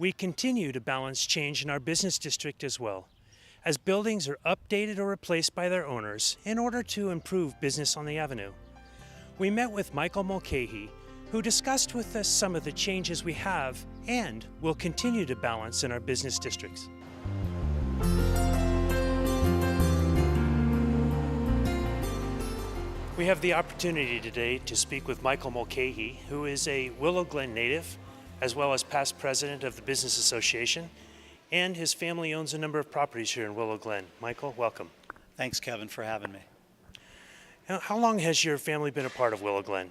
We continue to balance change in our business district as well, as buildings are updated or replaced by their owners in order to improve business on the avenue. We met with Michael Mulcahy, who discussed with us some of the changes we have and will continue to balance in our business districts. We have the opportunity today to speak with Michael Mulcahy, who is a Willow Glen native, as well as past president of the Business Association, and his family owns a number of properties here in Willow Glen. Michael, welcome. Thanks, Kevin, for having me. Now, how long has your family been a part of Willow Glen?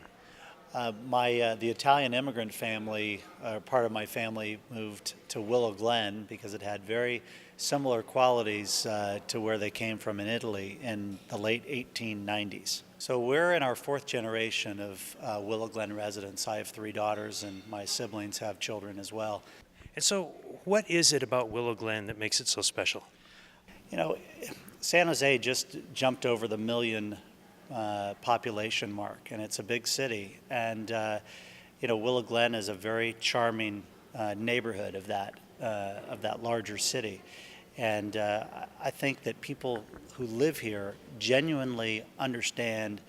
The Italian immigrant family, part of my family, moved to Willow Glen because it had very similar qualities to where they came from in Italy in the late 1890s. So we're in our fourth generation of Willow Glen residents. I have three daughters, and my siblings have children as well. And so, what is it about Willow Glen that makes it so special? You know, San Jose just jumped over the million population mark, and it's a big city. And Willow Glen is a very charming neighborhood of that larger city. And I think that people who live here genuinely understand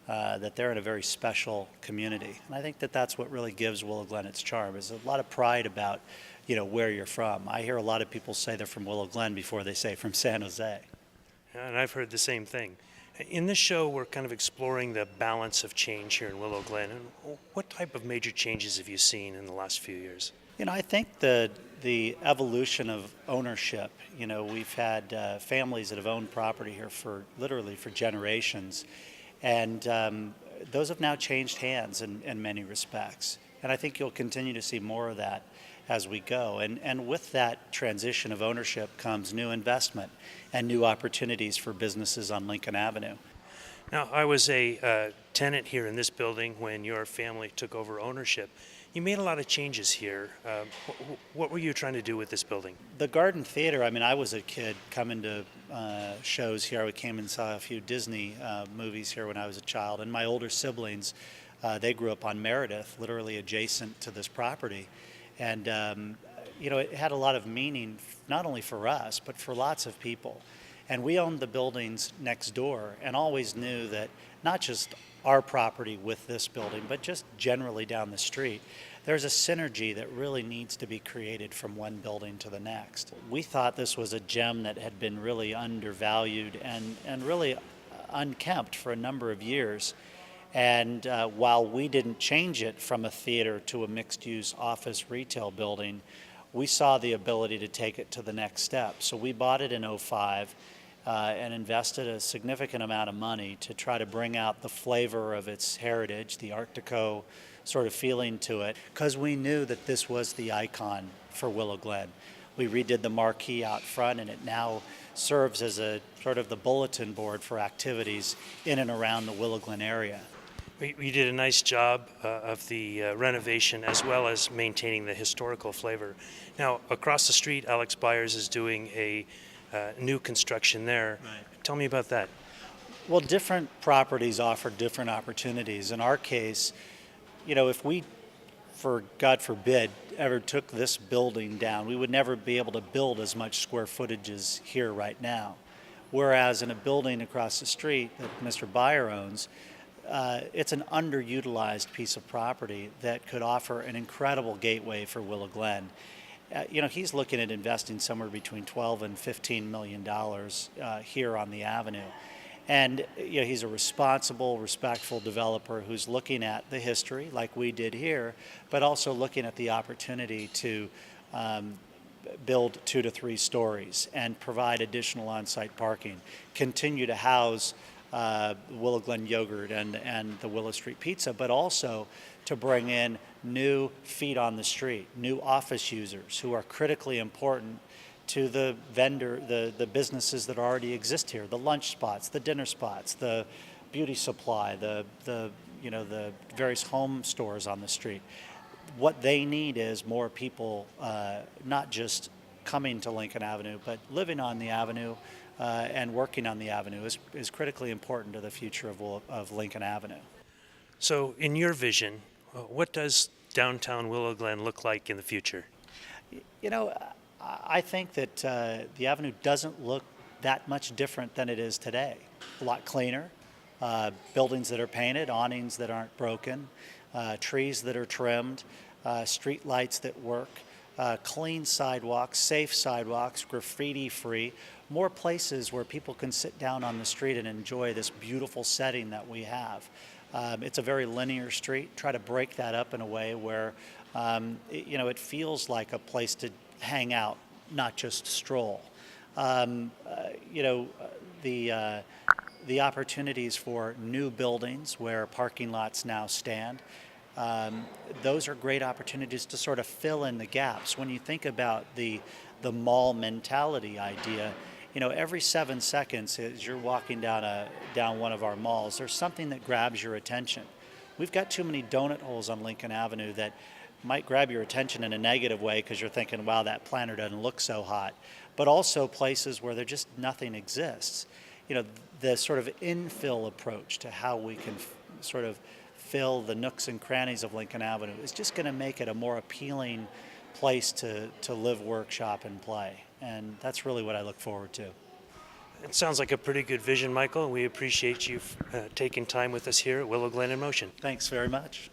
that they're in a very special community. And I think that that's what really gives Willow Glen its charm. There's a lot of pride about, where you're from. I hear a lot of people say they're from Willow Glen before they say from San Jose. And I've heard the same thing. In this show, we're kind of exploring the balance of change here in Willow Glen. And what type of major changes have you seen in the last few years? I think the evolution of ownership. We've had families that have owned property here for generations, and those have now changed hands in many respects. And I think you'll continue to see more of that as we go. And with that transition of ownership comes new investment and new opportunities for businesses on Lincoln Avenue. Now, I was a tenant here in this building when your family took over ownership. You made a lot of changes here. What were you trying to do with this building? The Garden Theater, I was a kid coming to shows here. I came and saw a few Disney movies here when I was a child. And my older siblings, they grew up on Meredith, literally adjacent to this property. And, it had a lot of meaning, not only for us, but for lots of people. And we owned the buildings next door and always knew that not just our property with this building, but just generally down the street, there's a synergy that really needs to be created from one building to the next. We thought this was a gem that had been really undervalued and really unkempt for a number of years. And while we didn't change it from a theater to a mixed-use office retail building, we saw the ability to take it to the next step. So we bought it in '05 and invested a significant amount of money to try to bring out the flavor of its heritage, the Art Deco sort of feeling to it, because we knew that this was the icon for Willow Glen. We redid the marquee out front, and it now serves as a sort of the bulletin board for activities in and around the Willow Glen area. You did a nice job of the renovation as well as maintaining the historical flavor. Now, across the street, Alex Byers is doing a new construction there. Right. Tell me about that. Well, different properties offer different opportunities. In our case, if we, for God forbid, ever took this building down, we would never be able to build as much square footage as here right now. Whereas in a building across the street that Mr. Byer owns, it's an underutilized piece of property that could offer an incredible gateway for Willow Glen. He's looking at investing somewhere between $12 and $15 million here on the avenue. And he's a responsible, respectful developer who's looking at the history like we did here, but also looking at the opportunity to build 2 to 3 stories and provide additional on-site parking, continue to house Willow Glen yogurt and the Willow Street Pizza, but also to bring in new feet on the street, new office users who are critically important to the the businesses that already exist here, the lunch spots, the dinner spots, the beauty supply, the various home stores on the street. What they need is more people, not just coming to Lincoln Avenue, but living on the avenue and working on the avenue is critically important to the future of Lincoln Avenue. So in your vision, what does downtown Willow Glen look like in the future? You know, I think that the Avenue doesn't look that much different than it is today. A lot cleaner, buildings that are painted, awnings that aren't broken, trees that are trimmed, street lights that work, clean sidewalks, safe sidewalks, graffiti-free, more places where people can sit down on the street and enjoy this beautiful setting that we have. It's a very linear street. Try to break that up in a way where it feels like a place to hang out, not just stroll. The opportunities for new buildings where parking lots now stand, those are great opportunities to sort of fill in the gaps. When you think about the mall mentality idea, every 7 seconds as you're walking down one of our malls, there's something that grabs your attention. We've got too many donut holes on Lincoln Avenue that might grab your attention in a negative way because you're thinking, wow, that planter doesn't look so hot. But also places where there just nothing exists. The sort of infill approach to how we can sort of fill the nooks and crannies of Lincoln Avenue is just going to make it a more appealing place to live, work, shop, and play. And that's really what I look forward to. It sounds like a pretty good vision, Michael. We appreciate you taking time with us here at Willow Glen in Motion. Thanks very much.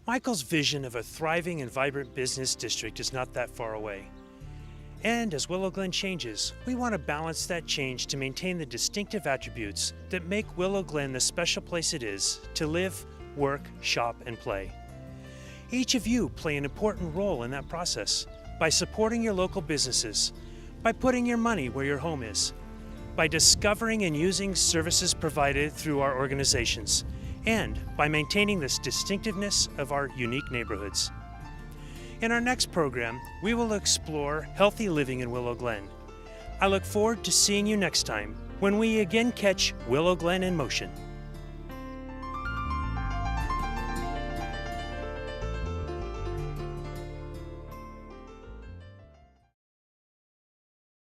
Michael's vision of a thriving and vibrant business district is not that far away. And as Willow Glen changes, we want to balance that change to maintain the distinctive attributes that make Willow Glen the special place it is to live, work, shop, and play. Each of you play an important role in that process by supporting your local businesses, by putting your money where your home is, by discovering and using services provided through our organizations, and by maintaining this distinctiveness of our unique neighborhoods. In our next program, we will explore healthy living in Willow Glen. I look forward to seeing you next time when we again catch Willow Glen in Motion.